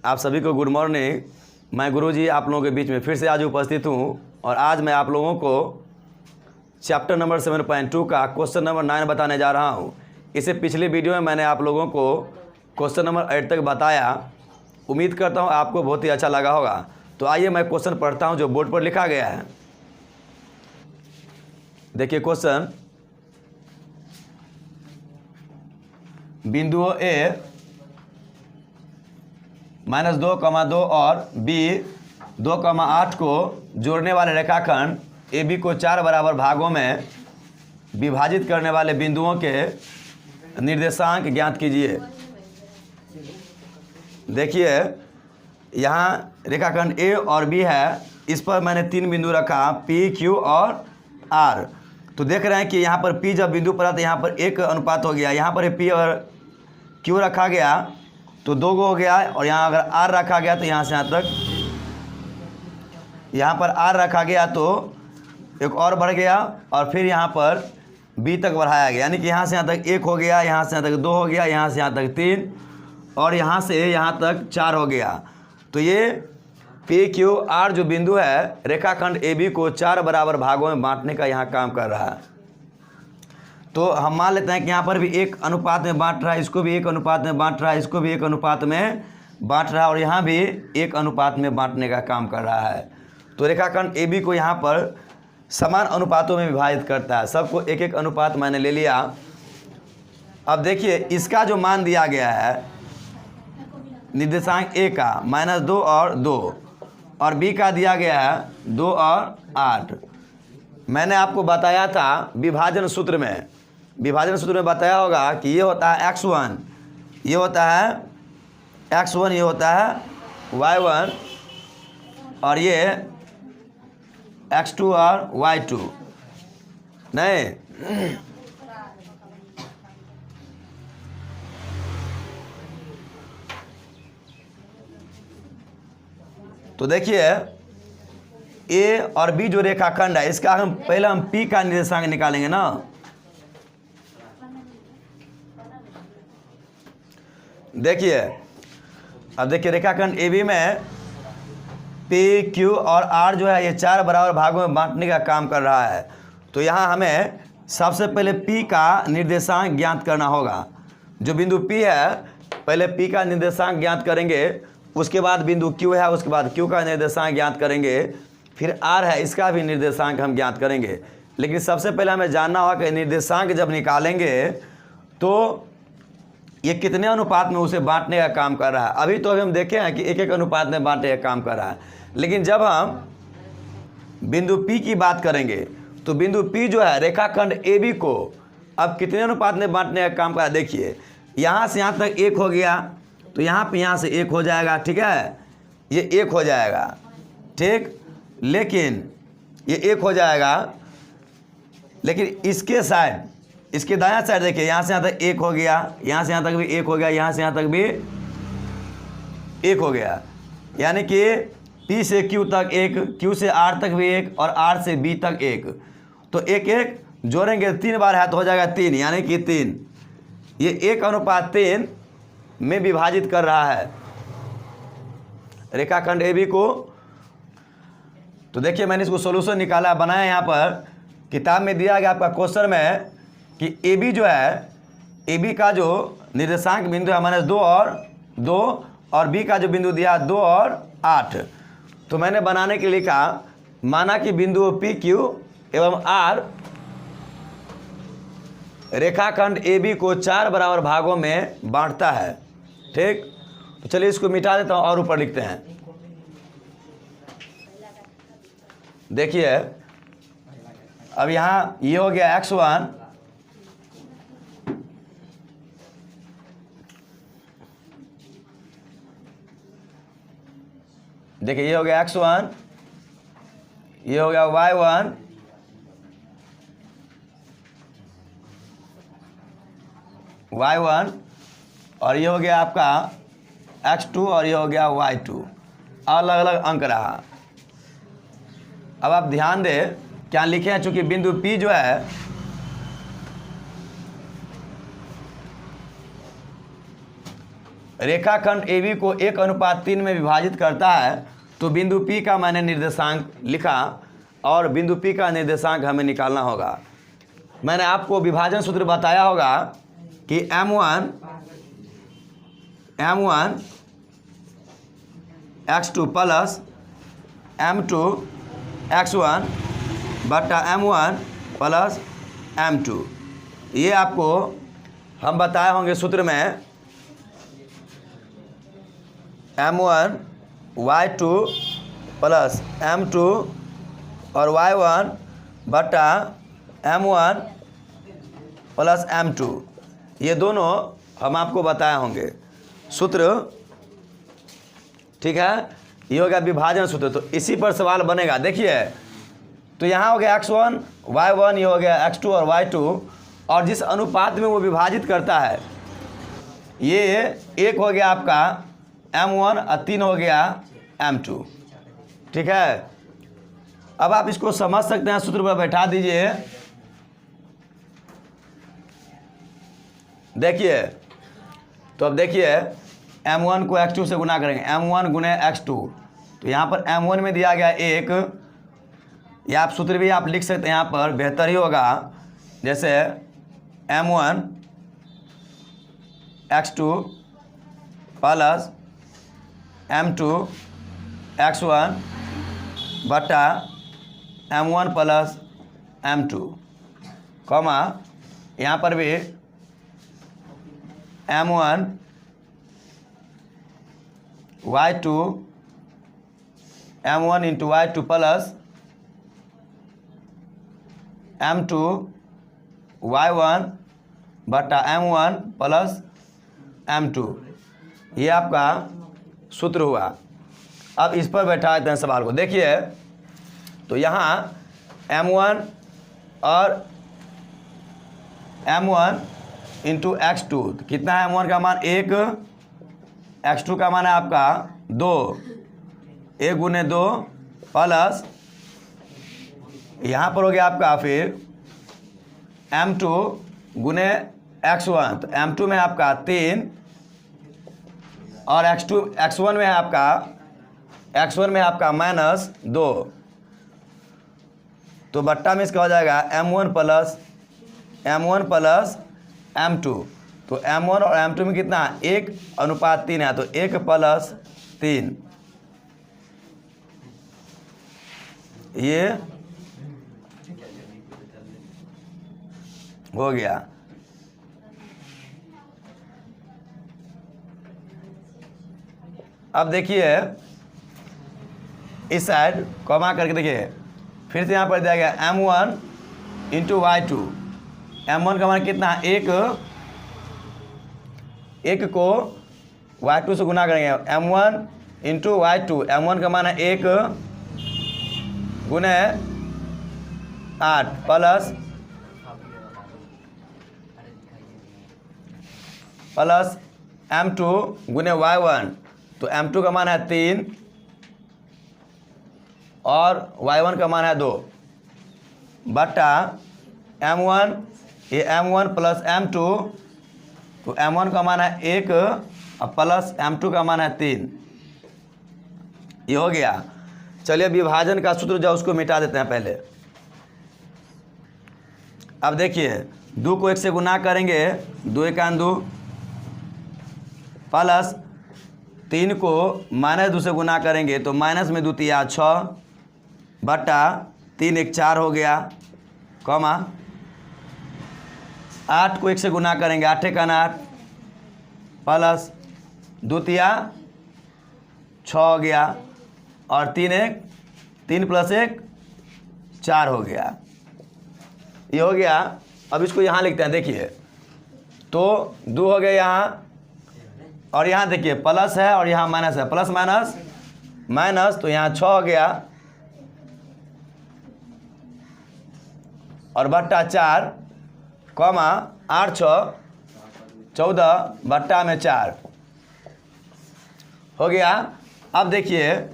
आप सभी को गुड मॉर्निंग। मैं गुरुजी आप लोगों के बीच में फिर से आज उपस्थित हूँ और आज मैं आप लोगों को चैप्टर नंबर 7.2 का क्वेश्चन नंबर 9 बताने जा रहा हूँ। इससे पिछले वीडियो में मैंने आप लोगों को क्वेश्चन नंबर 8 तक बताया। उम्मीद करता हूँ आपको बहुत ही अच्छा लगा होगा। तो आइए मैं क्वेश्चन पढ़ता हूँ जो बोर्ड पर लिखा गया है। देखिए क्वेश्चन, बिंदुओं ए -2,2 और बी 2,8 को जोड़ने वाले रेखाखंड ए बी को 4 बराबर भागों में विभाजित करने वाले बिंदुओं के निर्देशांक ज्ञात कीजिए। देखिए यहाँ रेखाखंड ए और बी है, इस पर मैंने 3 बिंदु रखा, पी, क्यू और आर। तो देख रहे हैं कि यहाँ पर पी जब बिंदु पर आता है यहाँ पर 1 अनुपात हो गया, यहाँ पर पी और क्यू रखा गया तो 2 हो गया, और यहाँ अगर आर रखा गया तो यहाँ से यहाँ तक, यहाँ पर आर रखा गया तो एक और बढ़ गया और फिर यहाँ पर बी तक बढ़ाया गया, यानी कि यहाँ से यहाँ तक 1 हो गया, यहाँ से यहाँ तक 2 हो गया, यहाँ से यहाँ तक 3 और यहाँ से यहाँ तक 4 हो गया। तो ये पी क्यू आर जो बिंदु है रेखाखंड ए बी को 4 बराबर भागों में बांटने का यहाँ काम कर रहा है। तो हम मान लेते हैं कि यहाँ पर भी 1 अनुपात में बांट रहा है, इसको भी 1 अनुपात में बांट रहा है, इसको भी 1 अनुपात में बांट रहा है और यहाँ भी 1 अनुपात में बांटने का काम कर रहा है। तो रेखाखंड ए बी को यहाँ पर समान अनुपातों में विभाजित करता है। सबको 1-1 अनुपात मैंने ले लिया। अब देखिए इसका जो मान दिया गया है निर्देशांक ए का -2 और 2 और बी का दिया गया है 2 और 8। मैंने आपको बताया था विभाजन सूत्र में, बताया होगा कि ये होता है x1, ये होता है x1, ये होता है y1 और ये x2 और y2। नहीं, तो देखिए ए और बी जो रेखाखंड है इसका हम पहले पी का निर्देशांक निकालेंगे ना। देखिए अब देखिए रेखाखंड ए बी में पी क्यू और आर जो है ये 4 बराबर भागों में बांटने का काम कर रहा है। तो यहाँ हमें सबसे पहले पी का निर्देशांक ज्ञात करना होगा। जो बिंदु पी है पहले पी का निर्देशांक ज्ञात करेंगे, उसके बाद बिंदु क्यू है, उसके बाद क्यू का निर्देशांक ज्ञात करेंगे, फिर आर है इसका भी निर्देशांक हम ज्ञात करेंगे। लेकिन सबसे पहले हमें जानना होगा कि निर्देशांक जब निकालेंगे तो ये कितने अनुपात में उसे बांटने का काम कर रहा है। अभी तो हम देखे हैं कि 1-1 अनुपात में बांटने का काम कर रहा है, लेकिन जब हम बिंदु पी की बात करेंगे तो बिंदु पी जो है रेखाखंड ए बी को अब कितने अनुपात में बांटने का काम कर रहा है। देखिए यहाँ से यहाँ तक 1 हो गया तो यहाँ पे यहाँ से 1 हो जाएगा, ठीक है, ये 1 हो जाएगा, ठीक। लेकिन ये 1 हो जाएगा, लेकिन इसके साइड, इसके दायां साइड देखिए यहाँ से यहाँ तक 1 हो गया, यहाँ से यहाँ तक भी 1 हो गया, यहाँ से यहाँ तक भी 1 हो गया, यानी कि P से Q तक 1, Q से R तक भी 1 और R से B तक 1। तो 1-1 जोड़ेंगे 3 बार है तो हो जाएगा 3, यानी कि 3। ये 1:3 में विभाजित कर रहा है रेखाखंड ए बी को। तो देखिए मैंने इसको सॉल्यूशन निकाला, बनाया। यहाँ पर किताब में दिया गया आपका क्वेश्चन में कि ए बी जो है, ए बी का जो निर्देशांक बिंदु है -2 और 2 और बी का जो बिंदु दिया 2 और 8। तो मैंने बनाने के लिए कहा, माना कि बिंदु पी क्यू एवं आर रेखाखंड ए बी को 4 बराबर भागों में बांटता है, ठीक। तो चलिए इसको मिटा देता हूँ और ऊपर लिखते हैं। देखिए अब यहाँ ये हो गया x1, देखिए ये हो गया x1, ये हो गया y1 और ये हो गया आपका x2 और ये हो गया y2। अलग अलग अंक रहा। अब आप ध्यान दें क्या लिखे हैं, चूंकि बिंदु P जो है रेखाखंड AB को 1:3 में विभाजित करता है तो बिंदु P का मैंने निर्देशांक लिखा और बिंदु P का निर्देशांक हमें निकालना होगा। मैंने आपको विभाजन सूत्र बताया होगा कि M1 x2 plus M2 x1 बटा M1 प्लस M2। ये आपको हम बताए होंगे सूत्र में M1 y2 प्लस M2 और y1 बटा M1 प्लस M2, ये दोनों हम आपको बताए होंगे सूत्र। ठीक है, ये हो गया विभाजन सूत्र। तो इसी पर सवाल बनेगा। देखिए, तो यहाँ हो गया x1 y1, ये हो गया x2 और y2, और जिस अनुपात में वो विभाजित करता है ये एक हो गया आपका M1 और 3 हो गया M2। ठीक है, अब आप इसको समझ सकते हैं, सूत्र पर बैठा दीजिए। देखिए, तो अब देखिए M1 को x2 से गुना करेंगे, M1 गुने x2, तो यहाँ पर M1 में दिया गया 1, या आप सूत्र भी आप लिख सकते हैं, यहाँ पर बेहतर ही होगा। जैसे M1 x2 plus M2 x1 बटा M1 प्लस M2, कॉमा यहाँ पर भी M1 y2 M1 into y2 plus M2 y1 बटा M1 प्लस M2, ये आपका सूत्र हुआ। अब इस पर बैठा देते हैं सवाल को। देखिए, तो यहाँ M1 और M1 इंटू x2, तो कितना है M1 का मान 1, x2 का मान है आपका 2, 1 गुने 2 प्लस यहाँ पर हो गया आपका फिर M2 गुने x1, तो M2 में आपका 3 और x1 में है आपका -2, तो बट्टा में इसका हो जाएगा M1 प्लस M2, तो M1 और M2 में कितना 1:3 है, तो 1 प्लस 3, ये हो गया। अब देखिए इस साइड कॉमा करके देखिए, फिर से यहाँ पर दिया गया M1 इंटू y2, M1 का मान कितना है 1 को y2 से गुना करेंगे, M1 इंटू y2, M1 का मान है 1 गुने 8 प्लस M2 गुने y1, तो M2 का मान है 3 और y1 का मान है 2 बटा M1, ये M1 प्लस M2, तो M1 का मान है 1 और प्लस M2 का मान है 3, ये हो गया। चलिए विभाजन का सूत्र जो उसको मिटा देते हैं पहले। अब देखिए 2 को 1 से गुना करेंगे, 2 1 2 प्लस 3 को -2 से गुना करेंगे तो माइनस में 2 3 6 बटा 3 1 4 हो गया, कॉमा 8 को 1 से गुना करेंगे, 8 1 8 प्लस 2 3 6 हो गया, और 3 प्लस 1 4 हो गया, ये हो गया। अब इसको यहाँ लिखते हैं। देखिए, तो 2 हो गया यहाँ, और यहाँ देखिए प्लस है और यहाँ माइनस है, प्लस माइनस, तो यहाँ 6 हो गया और बट्टा 4, कॉमा 8 6 14 बट्टा में 4 हो गया। अब देखिए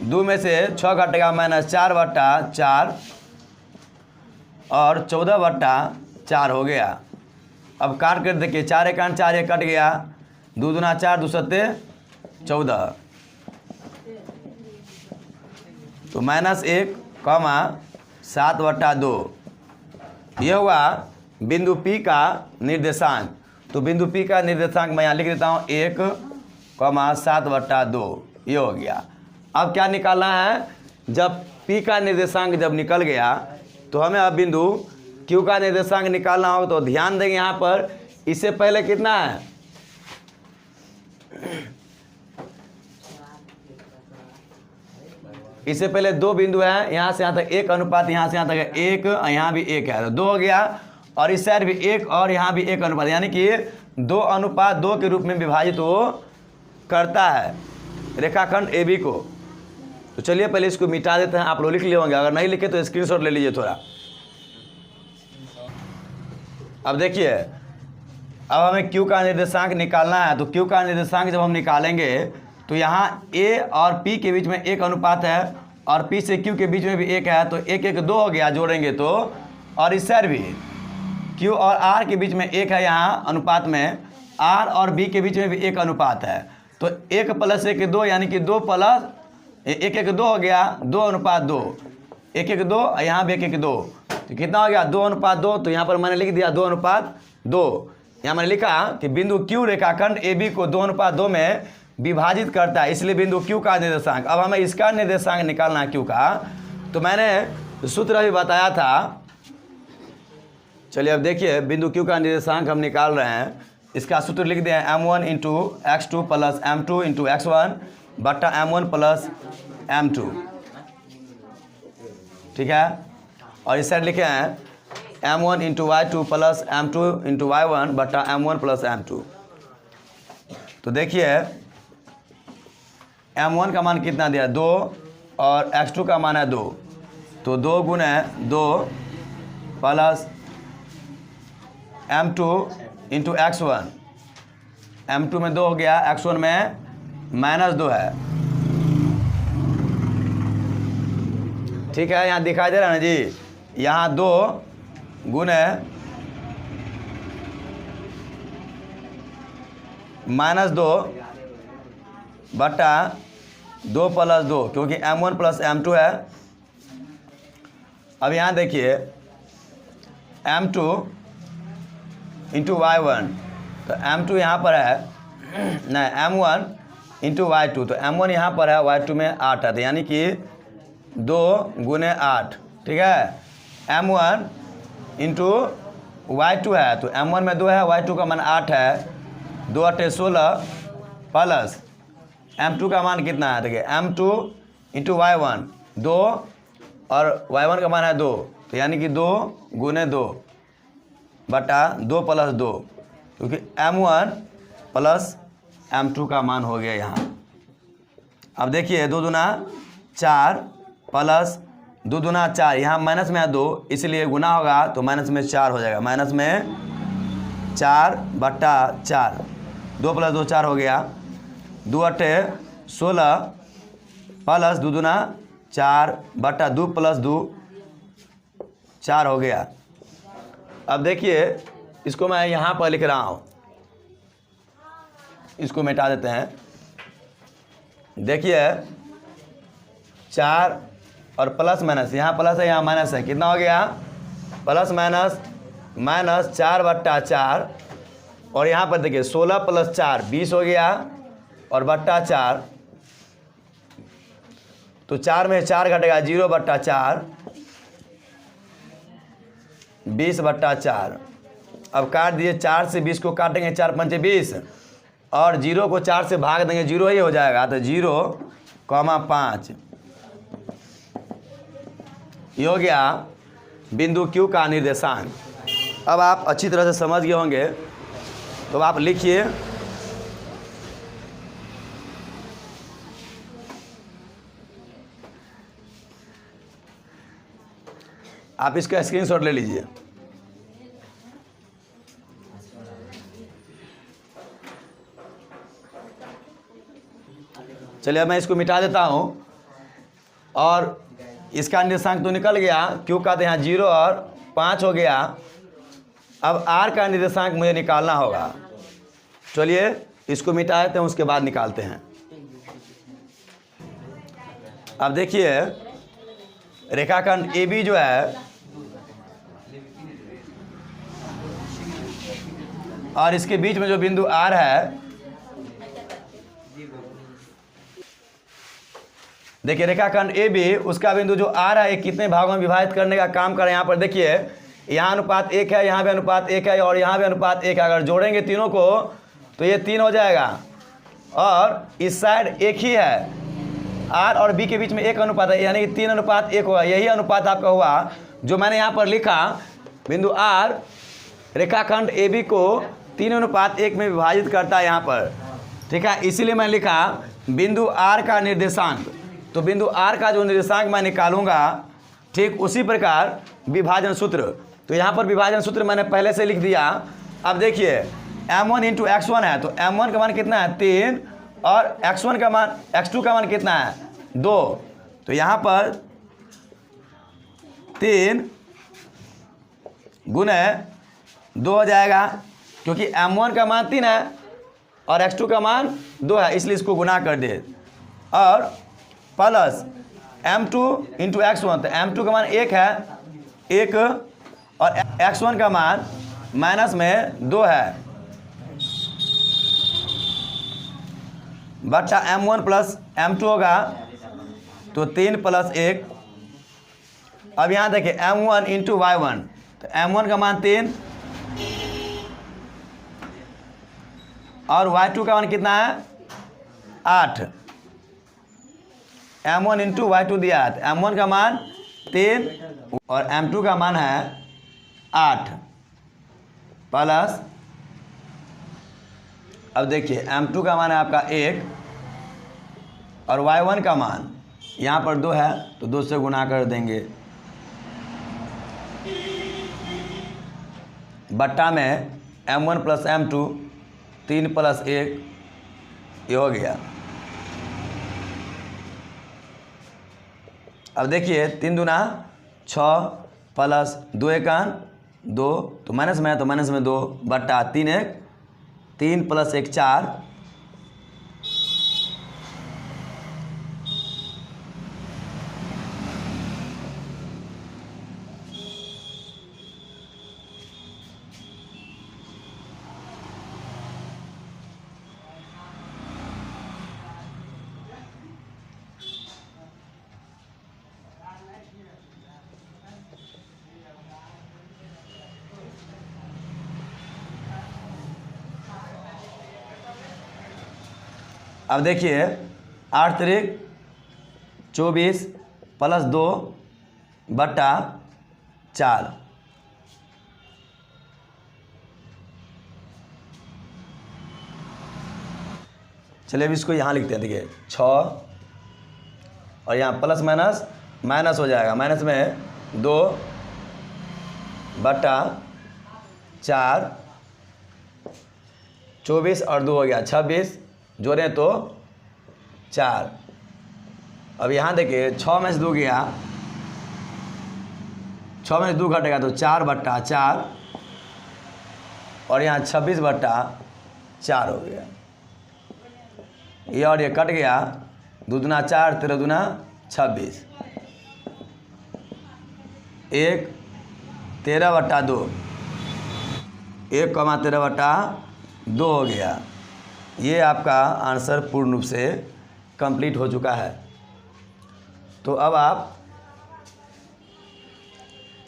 2 में से 6 घटेगा -4 बट्टा 4 और 14 बट्टा 4 हो गया। अब काट कर देखिए, 4 1 4 ये कट गया, 2 दूना 4, 2 सत्ते 14, तो -1, 7/2 यह हुआ बिंदु P का निर्देशांक। तो बिंदु P का निर्देशांक मैं यहाँ लिख देता हूँ 1, 7/2 ये हो गया। अब क्या निकालना है, जब P का निर्देशांक जब निकल गया तो हमें अब बिंदु Q का निर्देशांक निकालना होगा। तो ध्यान देंगे यहाँ पर, इससे पहले कितना है, इससे पहले 2 बिंदु है, यहाँ से यहाँ तक 1 अनुपात, यहाँ से यहाँ तक 1, यहाँ भी 1 है तो 2 हो गया, और इस साइड भी 1 और यहाँ भी 1 अनुपात, यानी कि 2:2 के रूप में विभाजित वो करता है रेखाखंड AB को। तो चलिए पहले इसको मिटा देते हैं, आप लोग लिख लिए होंगे, अगर नहीं लिखे तो स्क्रीनशॉट ले लीजिए थोड़ा। अब देखिए, अब हमें Q का निर्देशांक निकालना है। तो Q का निर्देशांक जब हम निकालेंगे तो यहाँ A और P के बीच में 1 अनुपात है, और P से Q के बीच में भी 1 है, तो 1, 1, 2 हो गया जोड़ेंगे तो, और इस साइड भी Q और R के बीच में 1 है, यहाँ अनुपात में R और B के बीच में भी 1 अनुपात है, तो 1 + 1 2, यानी कि 2 + 1, 1, 2 हो गया, 2:2, 1, 1, 2, यहाँ भी 1, 1, 2, तो कितना हो गया 2:2। तो यहाँ पर मैंने लिख दिया 2:2। यहाँ मैंने लिखा कि बिंदु Q रेखाखंड AB को 2:2 में विभाजित करता है, इसलिए बिंदु Q का निर्देशांक। अब हमें इसका निर्देशांक निकालना है Q का, तो मैंने सूत्र भी बताया था। चलिए अब देखिए, बिंदु Q का निर्देशांक हम निकाल रहे हैं। इसका सूत्र लिख दिया है m1 × x2 + m2 × x1 बटा m1 + m2, ठीक है। और इस साइड लिखे हैं m1 × y2 + m2 × y1 बटा m1 + m2। तो देखिए m1 का मान कितना दिया 2 और x2 का मान है 2, तो 2 × 2 + m2 × x1, m2 में 2 हो गया, x1 में -2 है, ठीक है। यहाँ दिखाई दे रहा है ना जी, यहाँ 2 × -2 बटा 2 + 2, क्योंकि m1 + m2 है। अब यहाँ देखिए m2 × y1, तो m2 यहाँ पर है, नहीं m1 × y2, तो m1 यहाँ पर है, y2 में 8 है, तो यानी कि 2 × 8, ठीक है। m1 × y2 है, तो m1 में 2 है, y2 का मान 8 है, 2 × 8 16 प्लस m2 का मान कितना है, देखिए m2 × y1 2 और y1 का मान है 2, तो यानी कि 2 × 2 बटा 2 + 2, क्योंकि m1 + m2 का मान हो गया यहाँ। अब देखिए 2 दूना 4 प्लस 2 दूना 4, यहाँ माइनस में है 2, इसलिए गुना होगा तो माइनस में 4 हो जाएगा, माइनस में 4 बटा 4, 2 + 2 4 हो गया, 2 × 8 16 प्लस 2 दूना 4 बटा 2 + 2 4 हो गया। अब देखिए इसको मैं यहाँ पर लिख रहा हूँ, इसको मिटा देते हैं। देखिए 4 और प्लस माइनस, यहाँ प्लस है यहाँ माइनस है, कितना हो गया प्लस माइनस -4 बटा 4, और यहाँ पर देखिए 16 + 4 20 हो गया, और बट्टा 4, तो 4 में 4 घटेगा 0 बट्टा 4 20 बट्टा 4। अब काट दिए, 4 से 20 को काटेंगे, 4 × 5 = 20, और 0 को 4 से भाग देंगे, 0 ही हो जाएगा, तो 0,5 ये हो गया बिंदु Q का निर्देशांक। अब आप अच्छी तरह से समझ गए होंगे, तो आप लिखिए आप इसका स्क्रीनशॉट ले लीजिए। चलिए मैं इसको मिटा देता हूँ, और इसका निर्देशांक तो निकल गया, Q का तो यहाँ 0 और 5 हो गया। अब R का निर्देशांक मुझे निकालना होगा। चलिए इसको मिटा देते हैं, उसके बाद निकालते हैं। अब देखिए रेखाखंड ए बी जो है और इसके बीच में जो बिंदु आर है, देखिए रेखाखंड ए बी, उसका बिंदु जो आर है, ये कितने भागों में विभाजित करने का काम कर रहे हैं। यहाँ पर देखिए यहाँ अनुपात 1 है, यहाँ भी अनुपात 1 है और यहाँ भी अनुपात 1 है। अगर जोड़ेंगे तीनों को तो ये 3 हो जाएगा। और इस साइड एक ही है, आर और बी के बीच में 1 अनुपात है, यानी कि 3 अनुपात 1 होगा। यही अनुपात आपका हुआ जो मैंने यहाँ पर लिखा। बिंदु आर रेखाखंड ए बी को 3 अनुपात 1 में विभाजित करता है यहाँ पर, ठीक है। इसीलिए मैं लिखा बिंदु आर का निर्देशांक। तो बिंदु आर का जो निर्देशांक मैं निकालूंगा, ठीक उसी प्रकार विभाजन सूत्र। तो यहाँ पर विभाजन सूत्र मैंने पहले से लिख दिया। अब देखिए m1 इंटू x1 है, तो m1 का मान कितना है 3 और x1 का मान x2 का मान कितना है 2। तो यहाँ पर 3 गुने 2 हो जाएगा, क्योंकि m1 का मान 3 है और x2 का मान 2 है, इसलिए इसको गुना कर दे। और प्लस m2 इंटू x1, तो m2 का मान 1 है 1 और x1 का मान माइनस में 2 है, बच्चा m1 प्लस m2 होगा तो 3 प्लस 1। अब यहाँ देखिए m1 इंटू y1, तो m1 का मान 3 और y2 का मान कितना है 8। m1 इंटू y2 दिया है, तो m1 का मान 3 और m2 का मान है 8 प्लस, अब देखिए m2 का मान है आपका 1 और y1 का मान यहाँ पर 2 है, तो 2 से गुना कर देंगे। बट्टा में m1 प्लस m2 3 प्लस 1 ये हो गया। अब देखिए 3 दूना 6 प्लस 2 एकान 2, तो माइनस में है तो माइनस में 2 बट्टा 3 1 3 प्लस 1 4। अब देखिए 8 3 24 प्लस 2 बट्टा 4। चलिए अब इसको यहाँ लिखते हैं। देखिए 6 और यहाँ प्लस माइनस माइनस हो जाएगा, माइनस में 2 बट्टा 4, 24 और 2 हो गया 26, जोड़ें तो 4। अब यहाँ देखिए 6 में से 2 गया, 6 में से 2 घटेगा तो 4 बट्टा 4 और यहाँ 26 बट्टा 4 हो गया। ये और ये कट गया, 2 दूना 4 13 दूना 26, 1 13 बट्टा 2, 1 कमा 13 बट्टा 2 हो गया। ये आपका आंसर पूर्ण रूप से कंप्लीट हो चुका है। तो अब आप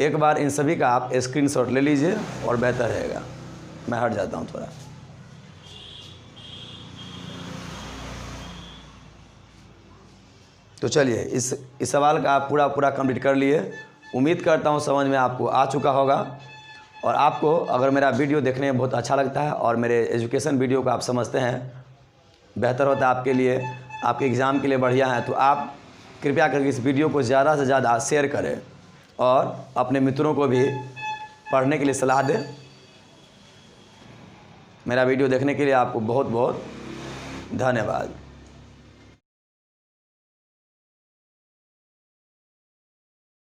एक बार इन सभी का आप स्क्रीनशॉट ले लीजिए और बेहतर रहेगा। मैं हट जाता हूँ थोड़ा। तो चलिए इस सवाल का आप पूरा कंप्लीट कर लिए। उम्मीद करता हूँ समझ में आपको आ चुका होगा। और आपको अगर मेरा वीडियो देखने में बहुत अच्छा लगता है और मेरे एजुकेशन वीडियो को आप समझते हैं बेहतर होता है आपके लिए, आपके एग्ज़ाम के लिए बढ़िया है, तो आप कृपया करके इस वीडियो को ज़्यादा से ज़्यादा शेयर करें और अपने मित्रों को भी पढ़ने के लिए सलाह दें। मेरा वीडियो देखने के लिए आपको बहुत बहुत धन्यवाद।